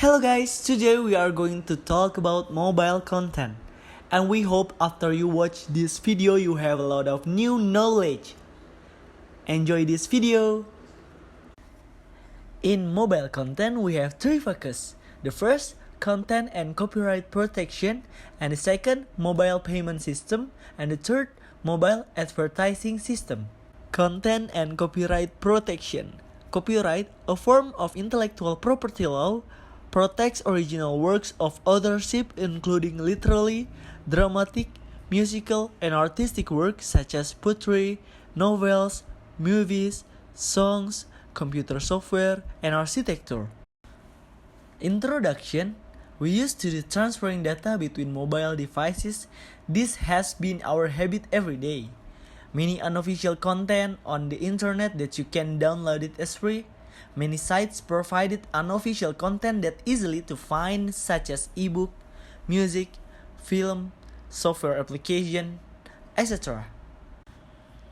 Hello guys, today we are going to talk about mobile content. And we hope after you watch this video you have a lot of new knowledge. Enjoy this video. In mobile content we have three focus. The first, content and copyright protection, and the second, mobile payment system, and the third, mobile advertising system. Content and copyright protection. Copyright, a form of intellectual property law, protects original works of authorship including literary, dramatic, musical, and artistic works such as poetry, novels, movies, songs, computer software, and architecture. Introduction. We used to do transferring data between mobile devices. This has been our habit every day. Many unofficial content on the internet that you can download it as free. Many sites provided unofficial content that easily to find such as ebook, music, film, software application, etc.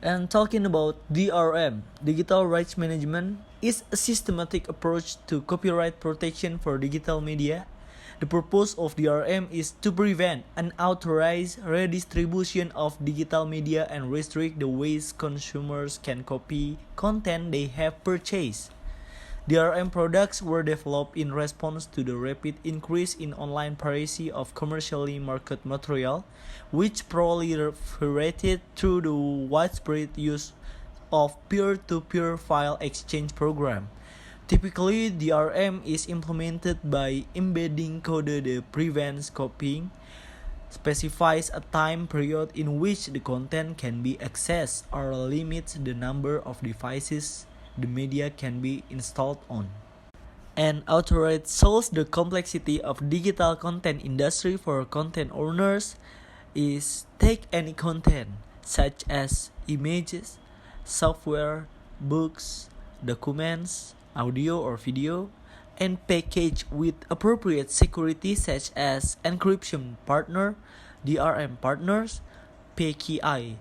And talking about DRM, Digital Rights Management, is a systematic approach to copyright protection for digital media. The purpose of DRM is to prevent unauthorized redistribution of digital media and restrict the ways consumers can copy content they have purchased. DRM products were developed in response to the rapid increase in online piracy of commercially marketed material, which proliferated through the widespread use of peer-to-peer file exchange program. Typically, DRM is implemented by embedding code that prevents copying, specifies a time period in which the content can be accessed, or limits the number of devices the media can be installed on. And outright solves the complexity of digital content industry for content owners is take any content such as images, software, books, documents, audio or video, and package with appropriate security such as encryption partner, DRM partners, PKI,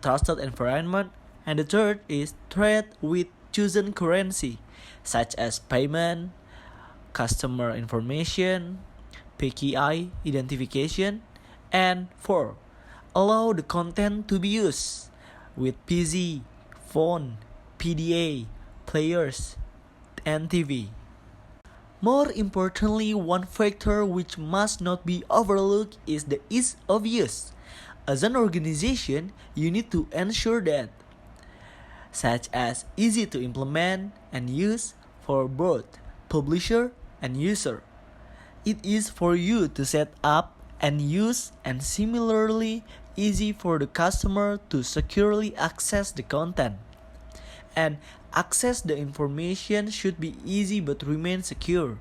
trusted environment, and the third is trade with chosen currency such as payment, customer information, PKI identification, and 4. Allow the content to be used with PC, phone, PDA, players, and TV. More importantly, one factor which must not be overlooked is the ease of use. As an organization, you need to ensure that such as easy to implement and use for both publisher and user. It is for you to set up and use, and similarly easy for the customer to securely access the content. And access the information should be easy but remain secure.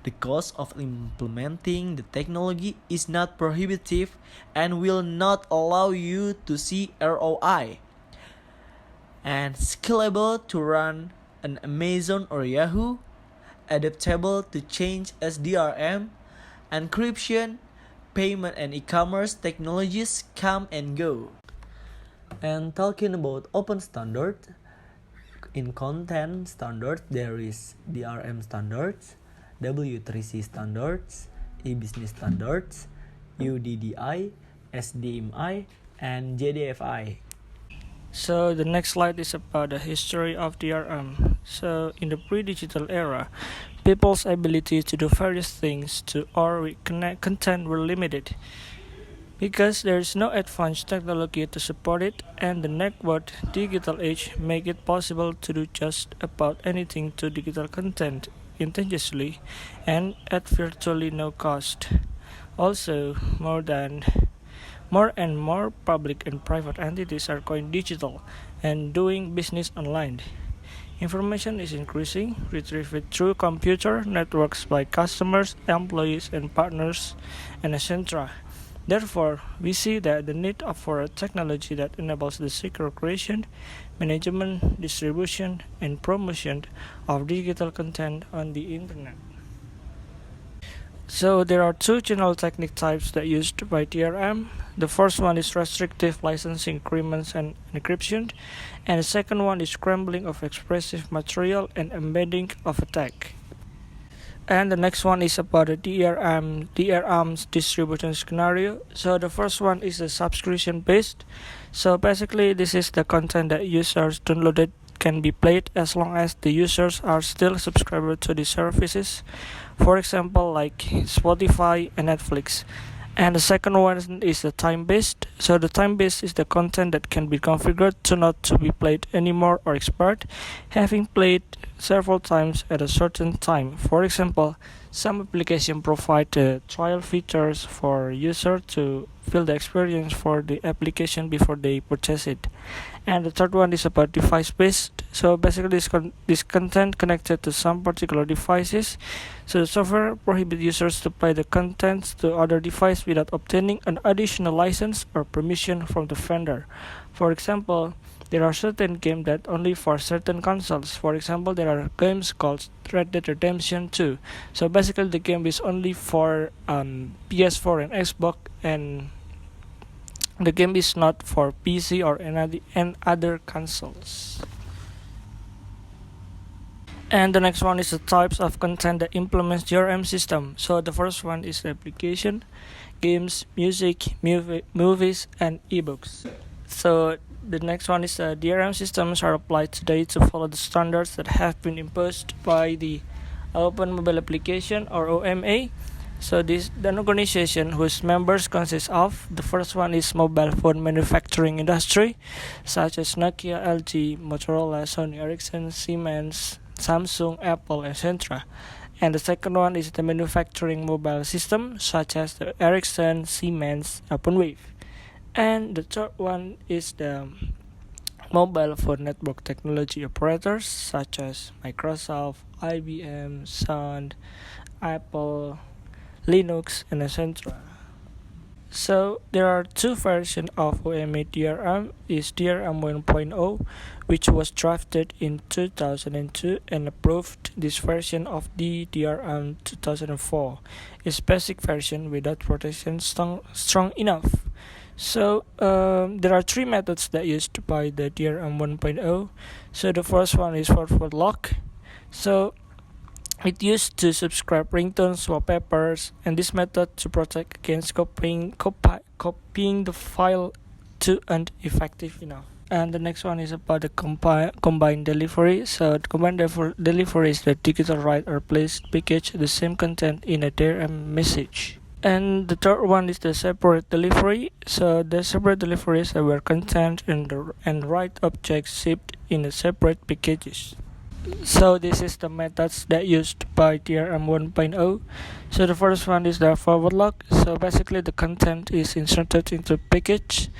The cost of implementing the technology is not prohibitive and will not allow you to see ROI. And scalable to run an Amazon or Yahoo, adaptable to change as DRM, encryption, payment and e-commerce technologies come and go. And talking about open standard, in content standard there is DRM standards, W3C standards, e-business standards, UDDI, SDMI, and JDFI. So the next slide is about the history of DRM. So in the pre-digital era, people's ability to do various things to or connect content were limited because there is no advanced technology to support it, and the network digital age make it possible to do just about anything to digital content intelligently and at virtually no cost. Also, more and more public and private entities are going digital and doing business online. Information is increasing, retrieved through computer networks by customers, employees, and partners, and etc. Therefore, we see that the need for a technology that enables the secure creation, management, distribution, and promotion of digital content on the internet. So there are two general technique types that used by DRM. The first one is restrictive licensing agreements and encryption, and the second one is scrambling of expressive material and embedding of attack. And the next one is about the DRM's distribution scenario. So the first one is the subscription based. So basically this is the content that users downloaded can be played as long as the users are still subscribed to the services. For example, like Spotify and Netflix. And the second one is the time-based. So the time-based is the content that can be configured to not to be played anymore or expired, having played several times at a certain time. For example, some applications provide the trial features for user to feel the experience for the application before they purchase it. And the third one is about device-based. So basically this content connected to some particular devices. So the software prohibits users to play the contents to other devices without obtaining an additional license or permission from the vendor. For example, there are certain games that only for certain consoles. For example, there are games called Red Dead Redemption 2. So basically the game is only for PS4 and Xbox, and the game is not for PC or any other consoles. And the next one is the types of content that implements DRM system. So the first one is application, games, music, movies, and ebooks. So the next one is DRM systems are applied today to follow the standards that have been imposed by the Open Mobile Application or OMA. So this an organization whose members consist of the first one is mobile phone manufacturing industry, such as Nokia, LG, Motorola, Sony Ericsson, Siemens, Samsung, Apple, etc. And the second one is the manufacturing mobile system, such as the Ericsson, Siemens, Wave. And the third one is the mobile phone network technology operators, such as Microsoft, IBM, Sun, Apple, Linux, and etc. So there are two versions of OMA DRM. Is DRM 1.0, which was drafted in 2002 and approved. This version of the DRM 2004 is basic version without protection strong enough. So there are three methods that used by the DRM 1.0. So the first one is forward lock. So it used to subscribe ringtones, wallpapers, and this method to protect against copying the file to and effective enough. And the next one is about the combined delivery. So the combined delivery is the digital write or place package the same content in a DRM message. And the third one is the separate delivery. So the separate deliveries are where content and write objects shipped in a separate packages. So this is the methods that used by DRM 1.0. So the first one is the forward lock. So basically the content is inserted into package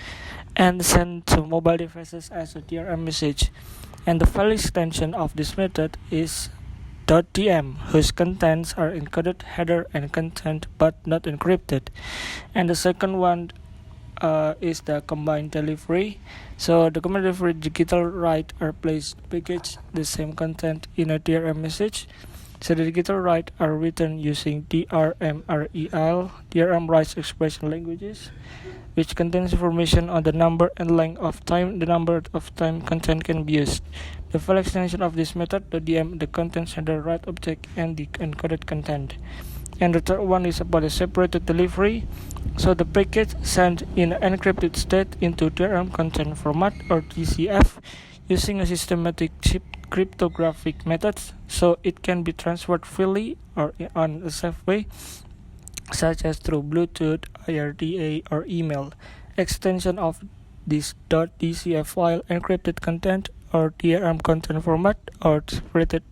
and sent to mobile devices as a DRM message. And the file extension of this method is .dm, whose contents are encoded header and content but not encrypted. And the second one is the combined delivery. So the combined delivery digital write or place package the same content in a DRM message. So the digital write are written using DRM writes expression languages, which contains information on the number and length of time content can be used. The file extension of this method, the DM, the contents header write object and the encoded content. And the third one is about the separated delivery. So the package sent in encrypted state into DRM content format or DCF using a systematic cryptographic methods, so it can be transferred freely or on a safe way, such as through Bluetooth, IRDA, or email. Extension of this .dcf file encrypted content or DRM content format or separated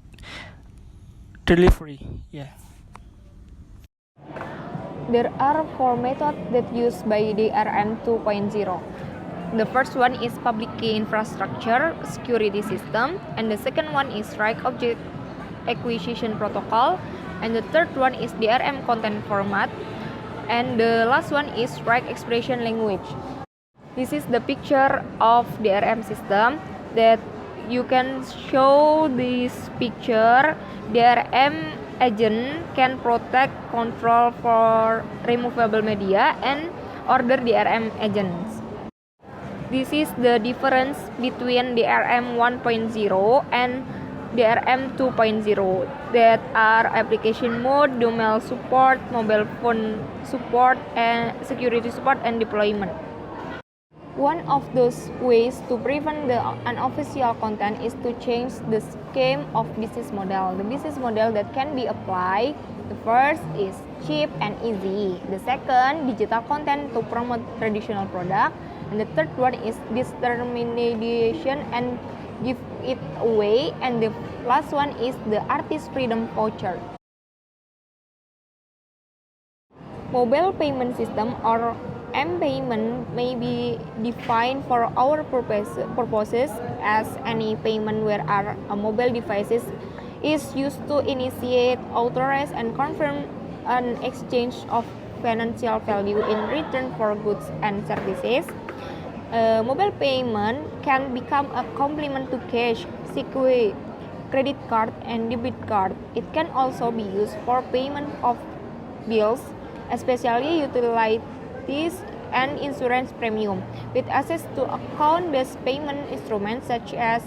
delivery. There are four methods that used by DRM 2.0. The first one is public key infrastructure security system, and the second one is write object acquisition protocol, and the third one is DRM content format, and the last one is write expression language. This is the picture of DRM system that you can show this picture. DRM agent can protect, control for removable media, and order DRM agents. This is the difference between DRM 1.0 and DRM 2.0 that are application mode, domain support, mobile phone support, and security support and deployment. One of those ways to prevent the unofficial content is to change the scheme of business model. The business model that can be applied, the first is cheap and easy. The second, digital content to promote traditional product. And the third one is discrimination and give it away. And the last one is the artist freedom voucher. Mobile payment system or M-payment may be defined for our purposes as any payment where a mobile devices is used to initiate, authorize, and confirm an exchange of financial value in return for goods and services. Mobile payment can become a complement to cash, secure, credit card, and debit card. It can also be used for payment of bills, especially utilities and insurance premium, with access to account-based payment instruments such as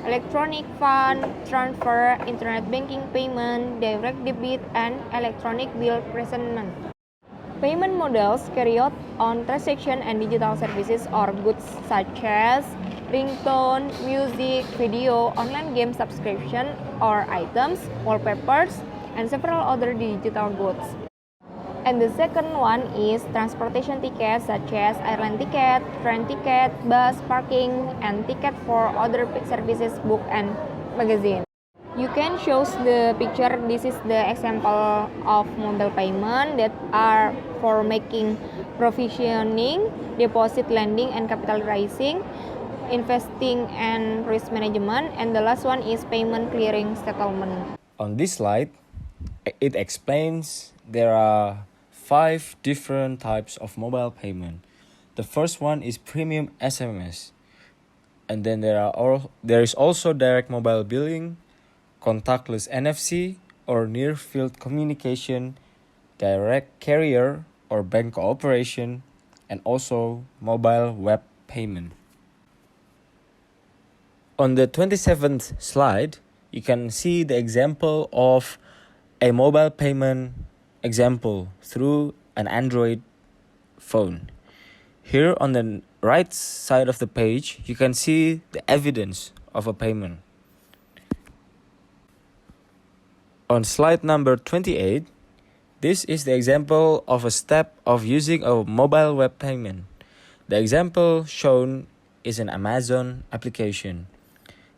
electronic fund transfer, internet banking payment, direct debit, and electronic bill presentment. Payment models carry out on transaction and digital services or goods such as ringtone, music, video, online game subscription or items, wallpapers, and several other digital goods. And the second one is transportation tickets such as airline ticket, train ticket, bus parking, and ticket for other services, book, and magazine. You can show the picture. This is the example of mobile payment that are for making provisioning, deposit lending, and capital raising, investing, and risk management. And the last one is payment clearing settlement. On this slide, it explains there are 5 different types of mobile payment. The first one is premium SMS, and then there is also direct mobile billing, contactless NFC or near field communication, direct carrier or bank cooperation, and also mobile web payment. On the 27th slide, you can see the example of a mobile payment example through an Android phone. Here on the right side of the page, you can see the evidence of a payment. On slide number 28, this is the example of a step of using a mobile web payment. The example shown is an Amazon application.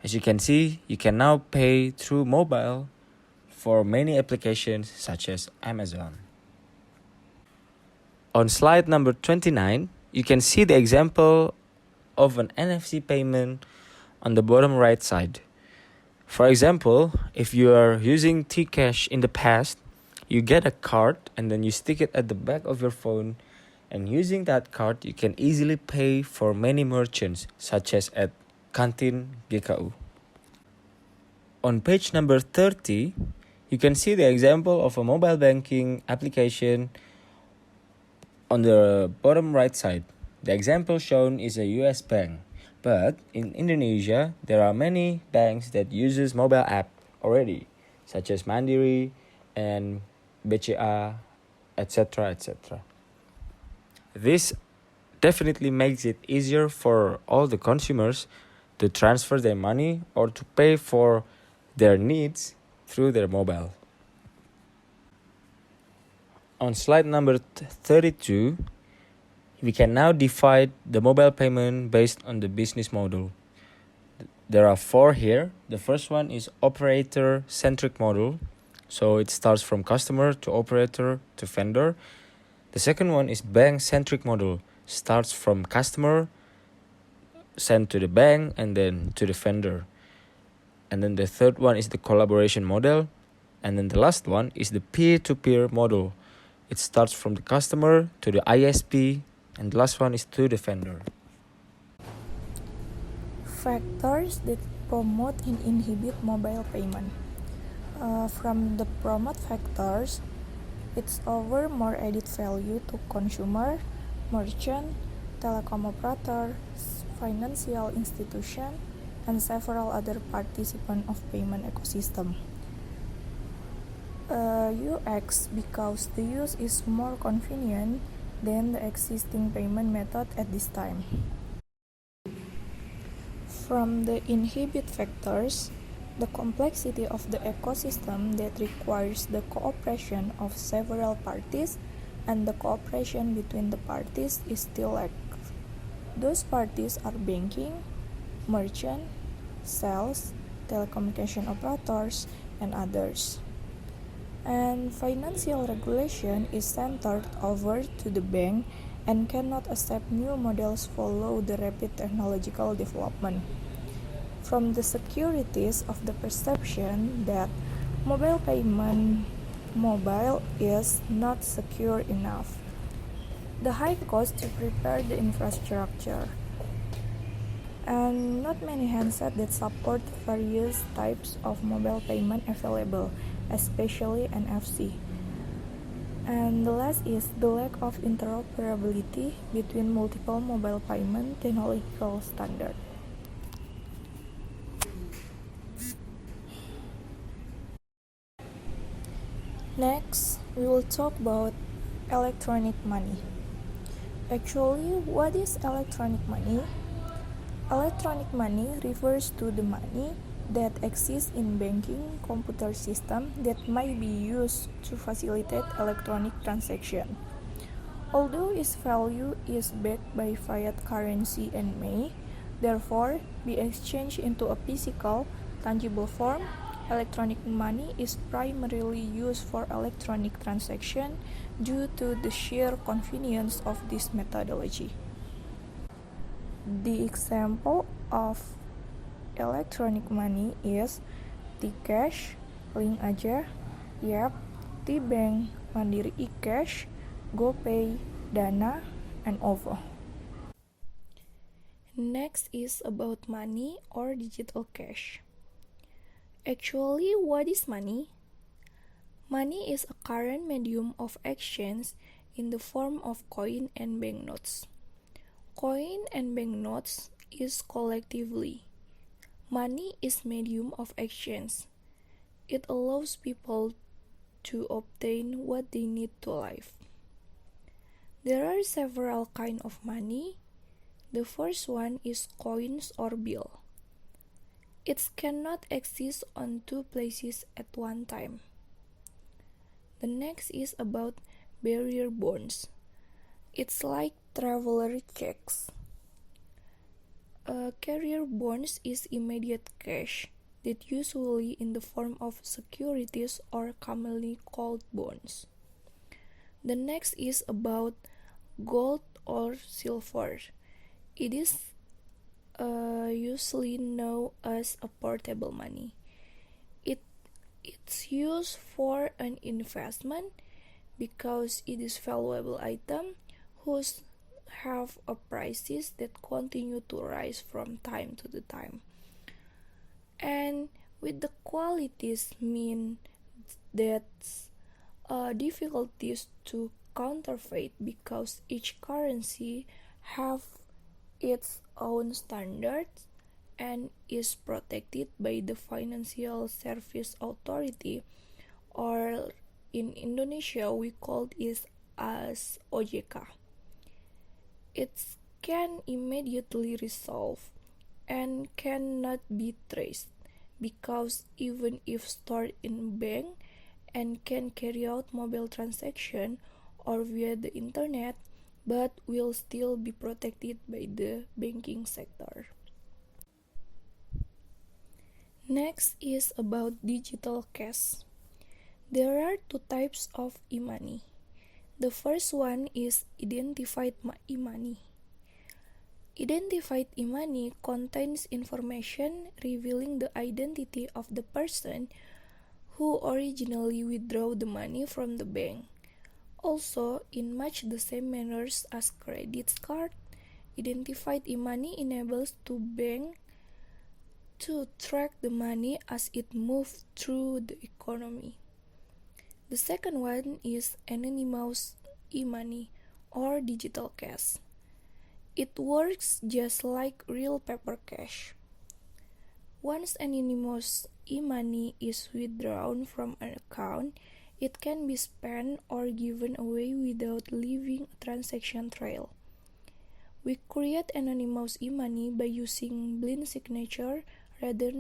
As you can see, you can now pay through mobile for many applications such as Amazon. On slide number 29, you can see the example of an NFC payment on the bottom right side. For example, if you are using T-Cash in the past, you get a card and then you stick it at the back of your phone, and using that card, you can easily pay for many merchants such as at Kantin GKU. On page number 30, you can see the example of a mobile banking application on the bottom right side. The example shown is a US bank, but in Indonesia, there are many banks that uses mobile app already, such as Mandiri and BCA, etc., etc. This definitely makes it easier for all the consumers to transfer their money or to pay for their needs through their mobile. On slide number 32, we can now divide the mobile payment based on the business model. There are 4 here. The first one is operator-centric model. So it starts from customer to operator to vendor. The second one is bank-centric model. Starts from customer, sent to the bank, and then to the vendor. And then the third one is the collaboration model. And then the last one is the peer-to-peer model. It starts from the customer to the ISP, and the last one is to the vendor. Factors that promote and inhibit mobile payment. From the promote factors, it's over more added value to consumer, merchant, telecom operator, financial institution, and several other participants of payment ecosystem. UX because the use is more convenient than the existing payment method at this time. From the inhibit factors, the complexity of the ecosystem that requires the cooperation of several parties and the cooperation between the parties is still lacks. Those parties are banking, merchant, sales, telecommunication operators, and others. And financial regulation is centered over to the bank and cannot accept new models follow the rapid technological development. From the securities of the perception that mobile is not secure enough, the high cost to prepare the infrastructure, and not many handsets that support various types of mobile payment available, especially NFC. And the last is the lack of interoperability between multiple mobile payment technological standards. Next, we will talk about electronic money. Actually, what is electronic money? Electronic money refers to the money that exists in banking computer system that might be used to facilitate electronic transaction. Although its value is backed by fiat currency and may, therefore, be exchanged into a physical, tangible form, electronic money is primarily used for electronic transaction due to the sheer convenience of this methodology. The example of electronic money is T-Cash, Link Aja, Yap, T-Bank, Mandiri e-Cash, GoPay, Dana, and OVO. Next is about money or digital cash. Actually, what is money? Money is a current medium of exchange in the form of coin and banknotes. Coin and banknotes is collectively. Money is medium of exchange. It allows people to obtain what they need to live. There are several kinds of money. The first one is coins or bill. It cannot exist on two places at one time. The next is about barrier bonds. It's like traveler checks. Carrier bonds is immediate cash that usually in the form of securities or commonly called bonds. The next is about gold or silver. It is usually known as a portable money. It's used for an investment because it is valuable item whose have a prices that continue to rise from time to the time. And with the qualities mean that difficulties to counterfeit because each currency have its own standards and is protected by the Financial Service Authority, or in Indonesia we call it as OJK. It can immediately resolve and cannot be traced because even if stored in bank and can carry out mobile transaction or via the internet, but will still be protected by the banking sector. Next is about digital cash. There are two types of e-money. The first one is identified e-money. Identified e-money contains information revealing the identity of the person who originally withdrew the money from the bank. Also, in much the same manners as credit card, identified e-money enables the bank to track the money as it moves through the economy. The second one is anonymous e-money or digital cash. It works just like real paper cash. Once anonymous e-money is withdrawn from an account, it can be spent or given away without leaving a transaction trail. We create anonymous e-money by using blind signature rather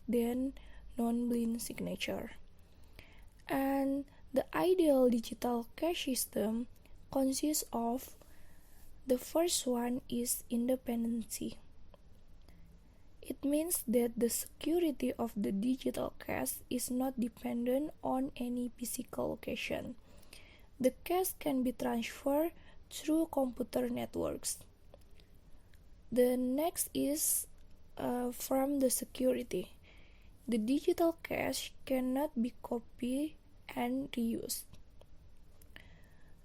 than non-blind signature. And the ideal digital cash system consists of: the first one is independency. It means that the security of the digital cash is not dependent on any physical location. The cash can be transferred through computer networks. The next is from the security. The digital cash cannot be copied and reused.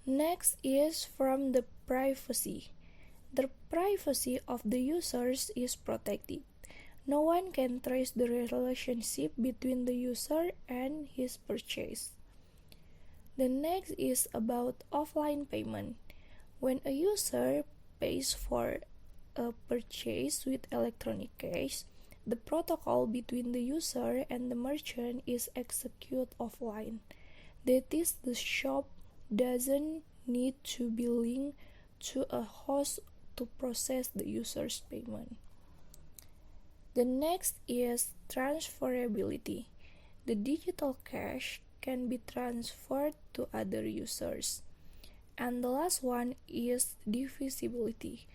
Next is from the privacy. The privacy of the users is protected. No one can trace the relationship between the user and his purchase. The next is about offline payment. When a user pays for a purchase with electronic cash, the protocol between the user and the merchant is executed offline. That is, the shop doesn't need to be linked to a host to process the user's payment. The next is transferability. The digital cash can be transferred to other users. And the last one is divisibility.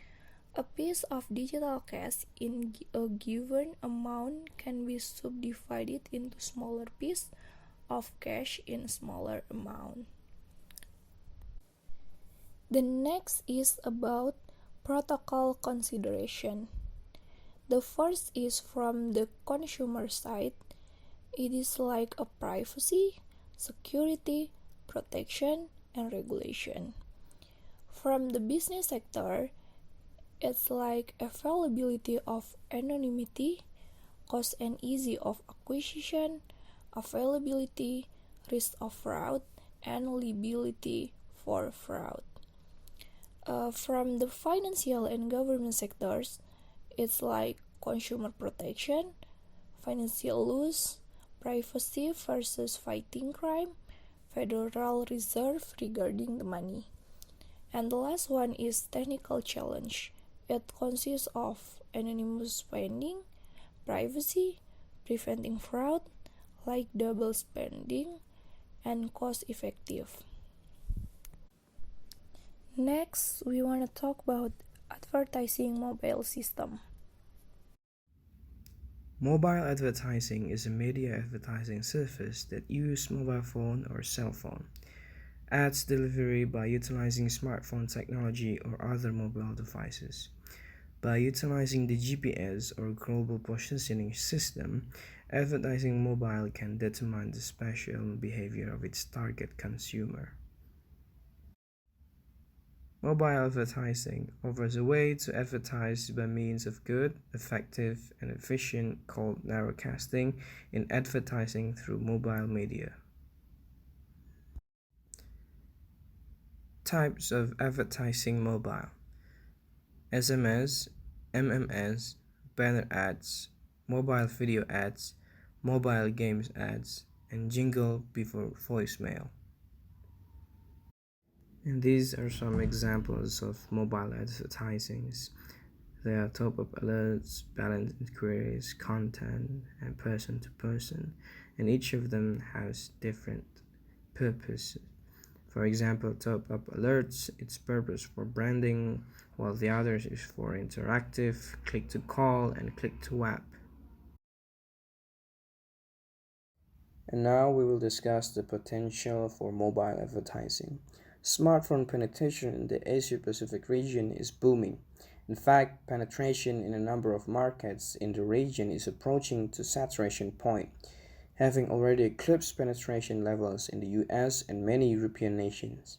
A piece of digital cash in a given amount can be subdivided into smaller pieces of cash in a smaller amount. The next is about protocol consideration. The first is from the consumer side. It is like a privacy, security, protection, and regulation. From the business sector, it's like availability of anonymity, cost and ease of acquisition, availability, risk of fraud, and liability for fraud. From the financial and government sectors, it's like consumer protection, financial loss, privacy versus fighting crime, Federal Reserve regarding the money. And the last one is technical challenge. It consists of anonymous spending, privacy, preventing fraud, like double spending, and cost effective. Next, we want to talk about advertising mobile system. Mobile advertising is a media advertising service that uses mobile phone or cell phone. Ads delivery by utilizing smartphone technology or other mobile devices. By utilizing the GPS or global positioning system, advertising mobile can determine the spatial behavior of its target consumer. Mobile advertising offers a way to advertise by means of good, effective, and efficient called narrowcasting in advertising through mobile media. Types of advertising mobile: SMS, MMS, banner ads, mobile video ads, mobile games ads, and jingle before voicemail. And these are some examples of mobile advertisings. They are top-up alerts, balance inquiries, content, and person-to-person, and each of them has different purposes. For example, top-up alerts, its purpose for branding, while the others is for interactive, click-to-call, and click-to-web. And now we will discuss the potential for mobile advertising. Smartphone penetration in the Asia-Pacific region is booming. In fact, penetration in a number of markets in the region is approaching to saturation point, having already eclipsed penetration levels in the US and many European nations.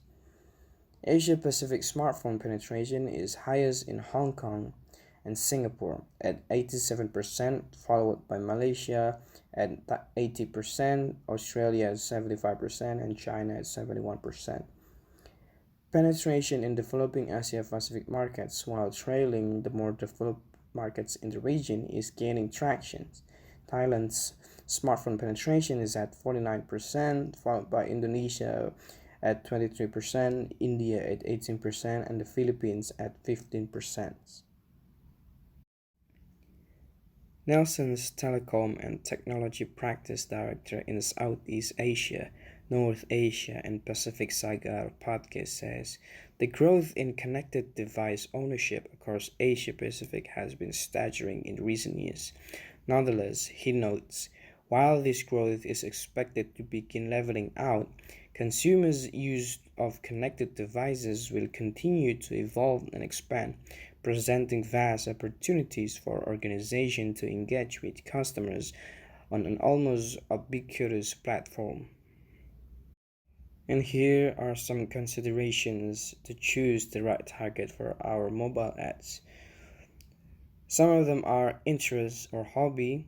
Asia-Pacific smartphone penetration is highest in Hong Kong and Singapore at 87%, followed by Malaysia at 80%, Australia at 75%, and China at 71%. Penetration in developing Asia-Pacific markets, while trailing the more developed markets in the region, is gaining traction. Thailand's smartphone penetration is at 49%, followed by Indonesia at 23%, India at 18%, and the Philippines at 15%. Nelson's Telecom and Technology Practice Director in Southeast Asia, North Asia, and Pacific Sagar podcast says the growth in connected device ownership across Asia Pacific has been staggering in recent years. Nonetheless, he notes, while this growth is expected to begin leveling out, consumers' use of connected devices will continue to evolve and expand, presenting vast opportunities for organizations to engage with customers on an almost ubiquitous platform. And here are some considerations to choose the right target for our mobile ads. Some of them are interest or hobby,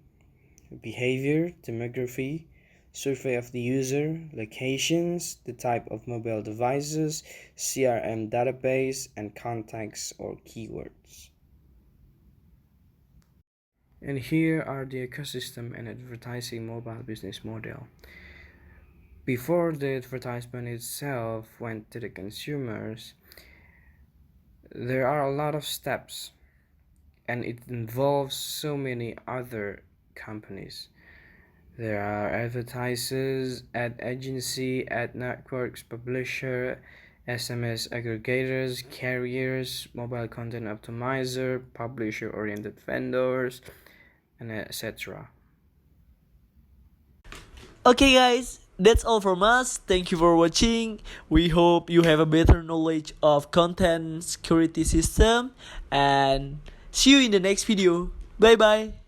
behavior, demography, survey of the user, locations, the type of mobile devices, CRM database, and contacts or keywords. And here are the ecosystem and advertising mobile business model. Before the advertisement itself went to the consumers, there are a lot of steps, and it involves so many other companies. There are advertisers, ad agency, ad networks, publisher, SMS aggregators, carriers, mobile content optimizer, publisher-oriented vendors, and etc. Okay guys, that's all from us. Thank you for watching. We hope you have a better knowledge of content security system, and see you in the next video. Bye bye.